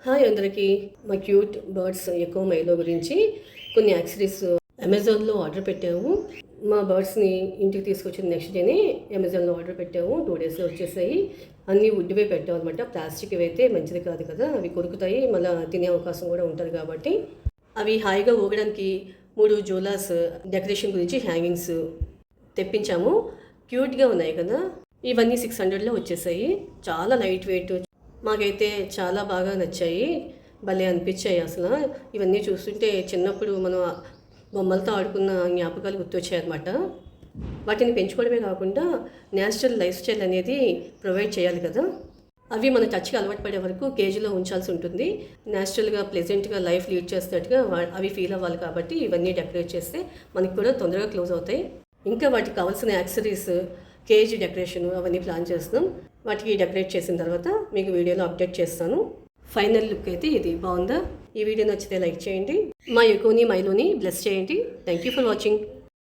Hi అందరికీ. మా cute birds ఎక్కువ మైలో గురించి కొన్ని యాక్సరీస్ అమెజాన్లో ఆర్డర్ పెట్టాము. మా బర్డ్స్ని ఇంటికి తీసుకొచ్చిన నెక్స్ట్ డేనే అమెజాన్లో ఆర్డర్ పెట్టాము. 2 డేస్లో వచ్చేసాయి. అన్నీ వుడ్వే పెట్టాం అనమాట. ప్లాస్టిక్ అయితే మంచిది కాదు కదా, అవి కొరుకుతాయి, మళ్ళీ తినే అవకాశం కూడా ఉంటుంది కాబట్టి. అవి హాయిగా ఊగడానికి 3 జోలాస్ డెకరేషన్ గురించి హ్యాంగింగ్స్ తెప్పించాము. క్యూట్గా ఉన్నాయి కదా. ఇవన్నీ 600లో వచ్చేసాయి. చాలా లైట్ వెయిట్, మాకైతే చాలా బాగా నచ్చాయి, భలే అనిపించాయి. అసలు ఇవన్నీ చూస్తుంటే చిన్నప్పుడు మనం బొమ్మలతో ఆడుకున్న జ్ఞాపకాలు గుర్తొచ్చాయి అన్నమాట. వాటిని పెంచుకోవడమే కాకుండా న్యాచురల్ లైఫ్ స్టైల్ అనేది ప్రొవైడ్ చేయాలి కదా. అవి మన టచ్కి అలవాటు పడే వరకు కేజీలో ఉంచాల్సి ఉంటుంది. న్యాచురల్గా ప్లెజెంట్గా లైఫ్ లీడ్ చేస్తున్నట్టుగా అవి ఫీల్ అవ్వాలి కాబట్టి ఇవన్నీ డెకరేట్ చేస్తే మనకి కూడా తొందరగా క్లోజ్ అవుతాయి. ఇంకా వాటికి కావాల్సిన యాక్సరీస్, కేజీ డెకరేషన్ అవన్నీ ప్లాన్ చేస్తున్నాం. వాటికి డెకరేట్ చేసిన తర్వాత మీకు వీడియోలో అప్డేట్ చేస్తాను. ఫైనల్ లుక్ అయితే ఇది బాగుందా? ఈ వీడియో నచ్చితే లైక్ చేయండి. మా ఎకోని మైలోని బ్లెస్ చేయండి. Thank you for watching.